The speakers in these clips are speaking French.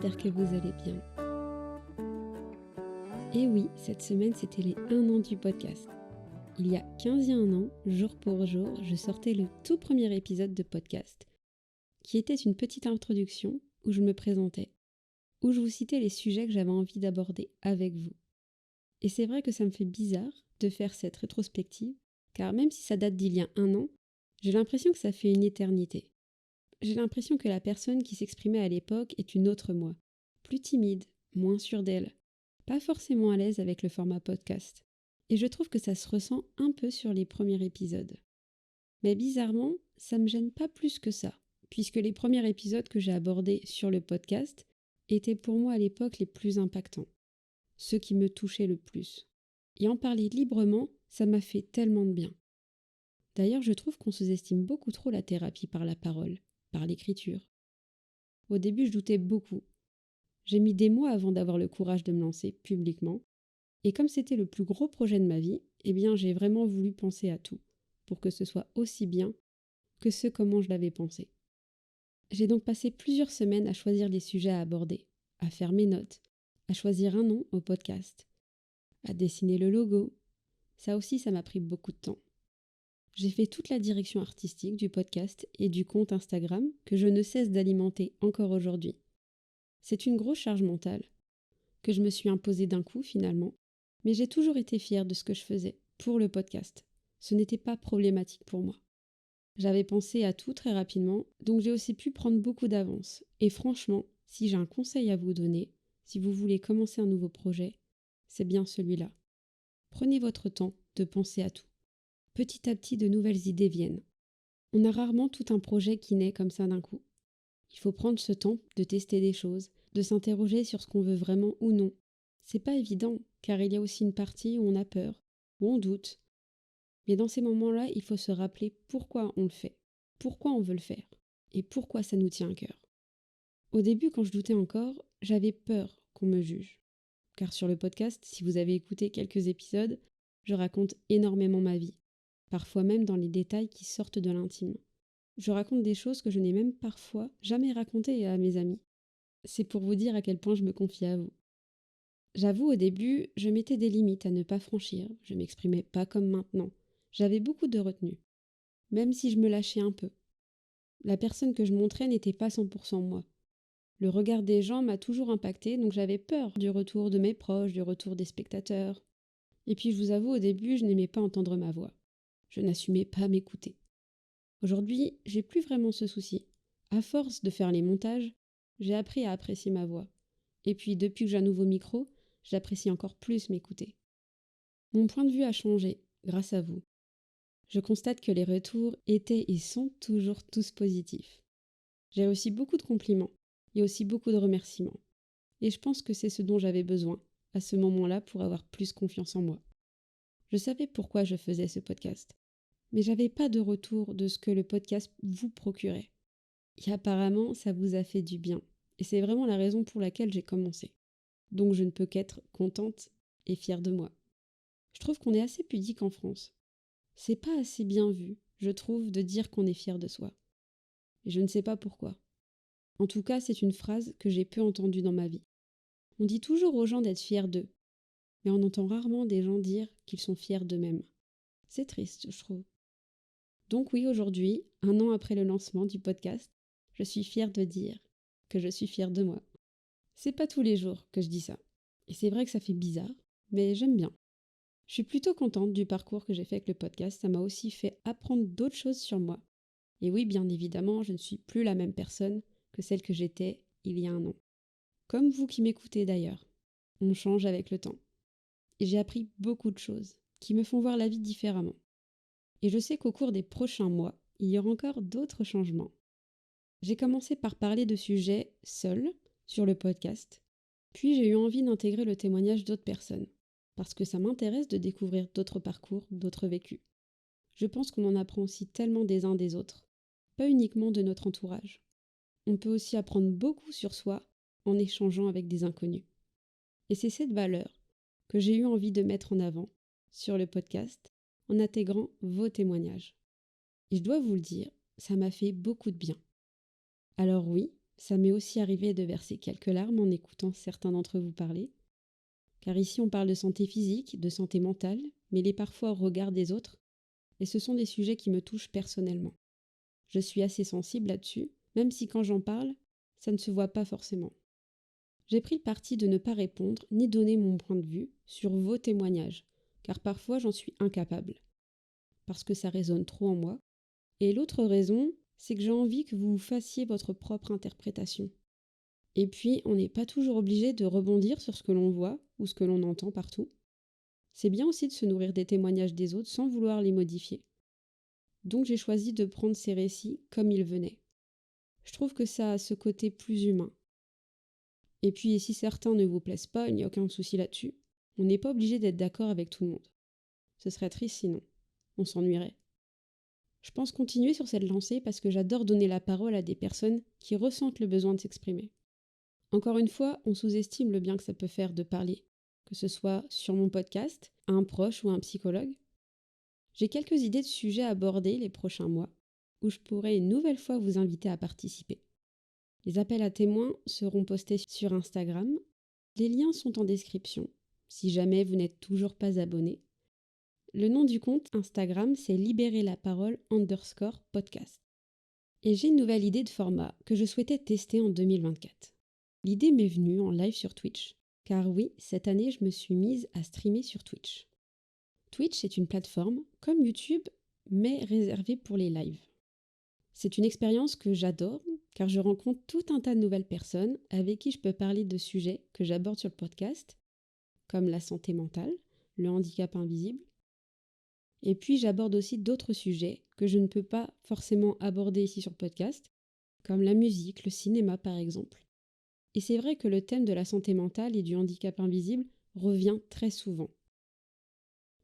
j'espère que vous allez bien. Et oui, cette semaine, c'était les 1 an du podcast. Il y a 15 ans, jour pour jour, je sortais le tout premier épisode de podcast, qui était une petite introduction où je me présentais, où je vous citais les sujets que j'avais envie d'aborder avec vous. Et c'est vrai que ça me fait bizarre de faire cette rétrospective, car même si ça date d'il y a 1 an, j'ai l'impression que ça fait une éternité. J'ai l'impression que la personne qui s'exprimait à l'époque est une autre moi, plus timide, moins sûre d'elle, pas forcément à l'aise avec le format podcast. Et je trouve que ça se ressent un peu sur les premiers épisodes. Mais bizarrement, ça me gêne pas plus que ça, puisque les premiers épisodes que j'ai abordés sur le podcast étaient pour moi à l'époque les plus impactants, ceux qui me touchaient le plus. Et en parler librement, ça m'a fait tellement de bien. D'ailleurs, je trouve qu'on sous-estime beaucoup trop la thérapie par la parole, par l'écriture. Au début, je doutais beaucoup. J'ai mis des mois avant d'avoir le courage de me lancer publiquement. Et comme c'était le plus gros projet de ma vie, eh bien, j'ai vraiment voulu penser à tout, pour que ce soit aussi bien que ce comment je l'avais pensé. J'ai donc passé plusieurs semaines à choisir les sujets à aborder, à faire mes notes, à choisir un nom au podcast, à dessiner le logo. Ça aussi, ça m'a pris beaucoup de temps. J'ai fait toute la direction artistique du podcast et du compte Instagram que je ne cesse d'alimenter encore aujourd'hui. C'est une grosse charge mentale que je me suis imposée d'un coup finalement, mais j'ai toujours été fière de ce que je faisais pour le podcast. Ce n'était pas problématique pour moi. J'avais pensé à tout très rapidement, donc j'ai aussi pu prendre beaucoup d'avance. Et franchement, si j'ai un conseil à vous donner, si vous voulez commencer un nouveau projet, c'est bien celui-là. Prenez votre temps de penser à tout. Petit à petit, de nouvelles idées viennent. On a rarement tout un projet qui naît comme ça d'un coup. Il faut prendre ce temps de tester des choses, de s'interroger sur ce qu'on veut vraiment ou non. C'est pas évident, car il y a aussi une partie où on a peur, où on doute. Mais dans ces moments-là, il faut se rappeler pourquoi on le fait, pourquoi on veut le faire, et pourquoi ça nous tient à cœur. Au début, quand je doutais encore, j'avais peur qu'on me juge. Car sur le podcast, si vous avez écouté quelques épisodes, je raconte énormément ma vie, parfois même dans les détails qui sortent de l'intime. Je raconte des choses que je n'ai même parfois jamais racontées à mes amis. C'est pour vous dire à quel point je me confie à vous. J'avoue, au début, je mettais des limites à ne pas franchir, je m'exprimais pas comme maintenant. J'avais beaucoup de retenue, même si je me lâchais un peu. La personne que je montrais n'était pas 100% moi. Le regard des gens m'a toujours impactée, donc j'avais peur du retour de mes proches, du retour des spectateurs. Et puis je vous avoue, au début, je n'aimais pas entendre ma voix. Je n'assumais pas m'écouter. Aujourd'hui, j'ai plus vraiment ce souci. À force de faire les montages, j'ai appris à apprécier ma voix. Et puis depuis que j'ai un nouveau micro, j'apprécie encore plus m'écouter. Mon point de vue a changé, grâce à vous. Je constate que les retours étaient et sont toujours tous positifs. J'ai reçu beaucoup de compliments et aussi beaucoup de remerciements. Et je pense que c'est ce dont j'avais besoin à ce moment-là pour avoir plus confiance en moi. Je savais pourquoi je faisais ce podcast, mais j'avais pas de retour de ce que le podcast vous procurait. Et apparemment, ça vous a fait du bien. Et c'est vraiment la raison pour laquelle j'ai commencé. Donc je ne peux qu'être contente et fière de moi. Je trouve qu'on est assez pudique en France. C'est pas assez bien vu, je trouve, de dire qu'on est fier de soi. Et je ne sais pas pourquoi. En tout cas, c'est une phrase que j'ai peu entendue dans ma vie. On dit toujours aux gens d'être fiers d'eux, mais on entend rarement des gens dire qu'ils sont fiers d'eux-mêmes. C'est triste, je trouve. Donc oui, aujourd'hui, 1 an après le lancement du podcast, je suis fière de dire que je suis fière de moi. C'est pas tous les jours que je dis ça. Et c'est vrai que ça fait bizarre, mais j'aime bien. Je suis plutôt contente du parcours que j'ai fait avec le podcast, ça m'a aussi fait apprendre d'autres choses sur moi. Et oui, bien évidemment, je ne suis plus la même personne que celle que j'étais il y a 1 an. Comme vous qui m'écoutez d'ailleurs. On change avec le temps. Et j'ai appris beaucoup de choses qui me font voir la vie différemment. Et je sais qu'au cours des prochains mois, il y aura encore d'autres changements. J'ai commencé par parler de sujets seuls sur le podcast, puis j'ai eu envie d'intégrer le témoignage d'autres personnes, parce que ça m'intéresse de découvrir d'autres parcours, d'autres vécus. Je pense qu'on en apprend aussi tellement des uns des autres, pas uniquement de notre entourage. On peut aussi apprendre beaucoup sur soi en échangeant avec des inconnus. Et c'est cette valeur que j'ai eu envie de mettre en avant sur le podcast en intégrant vos témoignages. Et je dois vous le dire, ça m'a fait beaucoup de bien. Alors oui, Ça m'est aussi arrivé de verser quelques larmes en écoutant certains d'entre vous parler, car ici on parle de santé physique, de santé mentale, mêlée parfois au regard des autres, et ce sont des sujets qui me touchent personnellement. Je suis assez sensible là-dessus, même si quand j'en parle, ça ne se voit pas forcément. J'ai pris le parti de ne pas répondre ni donner mon point de vue sur vos témoignages, car parfois j'en suis incapable, parce que ça résonne trop en moi. Et l'autre raison, c'est que j'ai envie que vous fassiez votre propre interprétation. Et puis, on n'est pas toujours obligé de rebondir sur ce que l'on voit ou ce que l'on entend partout. C'est bien aussi de se nourrir des témoignages des autres sans vouloir les modifier. Donc j'ai choisi de prendre ces récits comme ils venaient. Je trouve que ça a ce côté plus humain. Et puis, si certains ne vous plaisent pas, il n'y a aucun souci là-dessus. On n'est pas obligé d'être d'accord avec tout le monde. Ce serait triste sinon. On s'ennuierait. Je pense continuer sur cette lancée parce que j'adore donner la parole à des personnes qui ressentent le besoin de s'exprimer. Encore une fois, on sous-estime le bien que ça peut faire de parler, que ce soit sur mon podcast, à un proche ou à un psychologue. J'ai quelques idées de sujets à aborder les prochains mois, où je pourrai une nouvelle fois vous inviter à participer. Les appels à témoins seront postés sur Instagram. Les liens sont en description, si jamais vous n'êtes toujours pas abonné. Le nom du compte Instagram, c'est libérer-la-parole_podcast. Et j'ai une nouvelle idée de format que je souhaitais tester en 2024. L'idée m'est venue en live sur Twitch. Car oui, cette année, je me suis mise à streamer sur Twitch. Twitch est une plateforme comme YouTube, mais réservée pour les lives. C'est une expérience que j'adore, car je rencontre tout un tas de nouvelles personnes avec qui je peux parler de sujets que j'aborde sur le podcast, comme la santé mentale, le handicap invisible. Et puis j'aborde aussi d'autres sujets que je ne peux pas forcément aborder ici sur le podcast, comme la musique, le cinéma par exemple. Et c'est vrai que le thème de la santé mentale et du handicap invisible revient très souvent.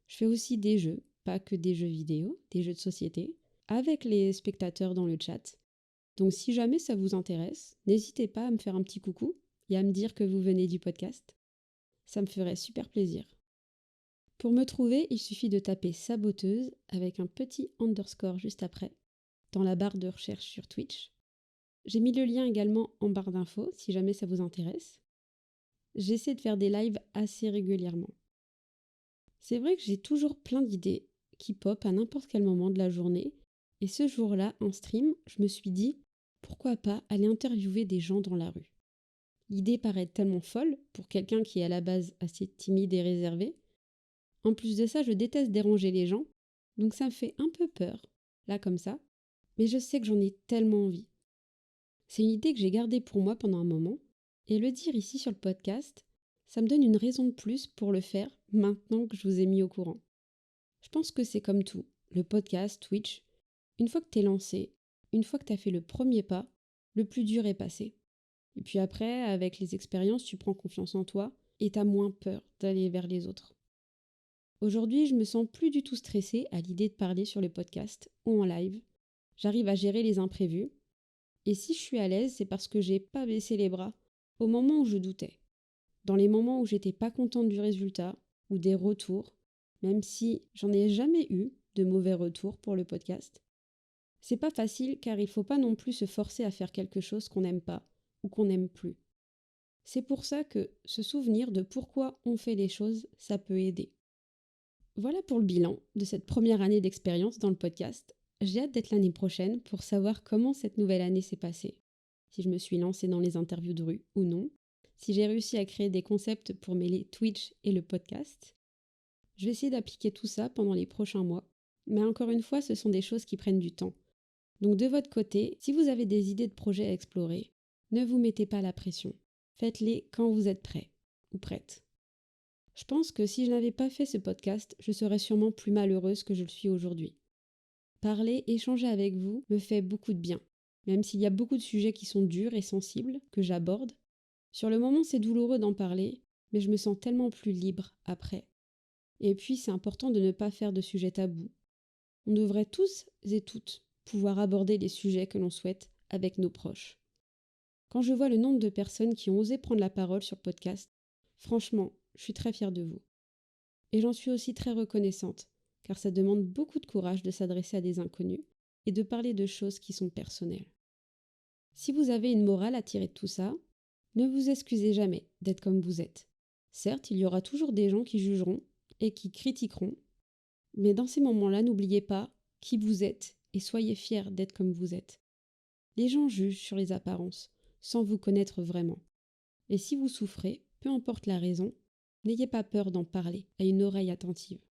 Je fais aussi des jeux, pas que des jeux vidéo, des jeux de société, avec les spectateurs dans le chat. Donc si jamais ça vous intéresse, n'hésitez pas à me faire un petit coucou et à me dire que vous venez du podcast. Ça me ferait super plaisir. Pour me trouver, il suffit de taper saboteuse avec un petit underscore juste après, dans la barre de recherche sur Twitch. J'ai mis le lien également en barre d'infos si jamais ça vous intéresse. J'essaie de faire des lives assez régulièrement. C'est vrai que j'ai toujours plein d'idées qui pop à n'importe quel moment de la journée, et ce jour-là, en stream, je me suis dit, pourquoi pas aller interviewer des gens dans la rue. L'idée paraît tellement folle pour quelqu'un qui est à la base assez timide et réservé. En plus de ça, je déteste déranger les gens, donc ça me fait un peu peur, là comme ça, mais je sais que j'en ai tellement envie. C'est une idée que j'ai gardée pour moi pendant un moment, et le dire ici sur le podcast, ça me donne une raison de plus pour le faire maintenant que je vous ai mis au courant. Je pense que c'est comme tout, le podcast, Twitch, une fois que t'es lancé, une fois que t'as fait le premier pas, le plus dur est passé. Et puis après, avec les expériences, tu prends confiance en toi et t'as moins peur d'aller vers les autres. Aujourd'hui, je me sens plus du tout stressée à l'idée de parler sur le podcast ou en live. J'arrive à gérer les imprévus. Et si je suis à l'aise, c'est parce que j'ai pas baissé les bras au moment où je doutais. Dans les moments où j'étais pas contente du résultat ou des retours, même si j'en ai jamais eu de mauvais retours pour le podcast. C'est pas facile car il faut pas non plus se forcer à faire quelque chose qu'on n'aime pas ou qu'on n'aime plus. C'est pour ça que se souvenir de pourquoi on fait les choses, ça peut aider. Voilà pour le bilan de cette première année d'expérience dans le podcast. J'ai hâte d'être l'année prochaine pour savoir comment cette nouvelle année s'est passée. Si je me suis lancée dans les interviews de rue ou non. Si j'ai réussi à créer des concepts pour mêler Twitch et le podcast. Je vais essayer d'appliquer tout ça pendant les prochains mois. Mais encore une fois, ce sont des choses qui prennent du temps. Donc de votre côté, si vous avez des idées de projets à explorer, ne vous mettez pas la pression. Faites-les quand vous êtes prêt ou prête. Je pense que si je n'avais pas fait ce podcast, je serais sûrement plus malheureuse que je le suis aujourd'hui. Parler, échanger avec vous me fait beaucoup de bien, même s'il y a beaucoup de sujets qui sont durs et sensibles que j'aborde. Sur le moment, c'est douloureux d'en parler, mais je me sens tellement plus libre après. Et puis, c'est important de ne pas faire de sujets tabous. On devrait tous et toutes pouvoir aborder les sujets que l'on souhaite avec nos proches. Quand je vois le nombre de personnes qui ont osé prendre la parole sur podcast, franchement, je suis très fière de vous. Et j'en suis aussi très reconnaissante, car ça demande beaucoup de courage de s'adresser à des inconnus et de parler de choses qui sont personnelles. Si vous avez une morale à tirer de tout ça, ne vous excusez jamais d'être comme vous êtes. Certes, il y aura toujours des gens qui jugeront et qui critiqueront, mais dans ces moments-là, n'oubliez pas qui vous êtes et soyez fiers d'être comme vous êtes. Les gens jugent sur les apparences, sans vous connaître vraiment. Et si vous souffrez, peu importe la raison, n'ayez pas peur d'en parler à une oreille attentive,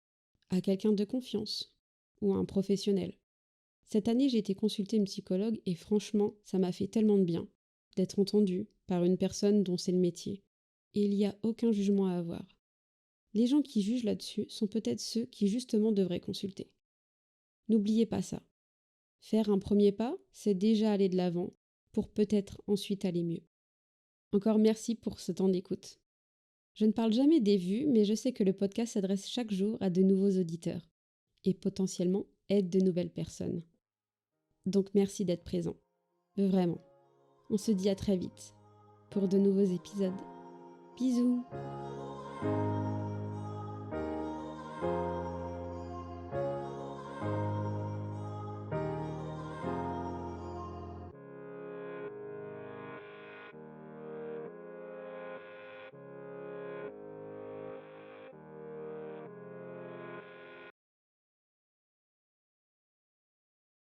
à quelqu'un de confiance ou à un professionnel. Cette année, j'ai été consulter une psychologue et franchement, ça m'a fait tellement de bien d'être entendue par une personne dont c'est le métier. Et il n'y a aucun jugement à avoir. Les gens qui jugent là-dessus sont peut-être ceux qui justement devraient consulter. N'oubliez pas ça. Faire un premier pas, c'est déjà aller de l'avant pour peut-être ensuite aller mieux. Encore merci pour ce temps d'écoute. Je ne parle jamais des vues, mais je sais que le podcast s'adresse chaque jour à de nouveaux auditeurs et potentiellement aide de nouvelles personnes. Donc merci d'être présent. Vraiment. On se dit à très vite pour de nouveaux épisodes. Bisous!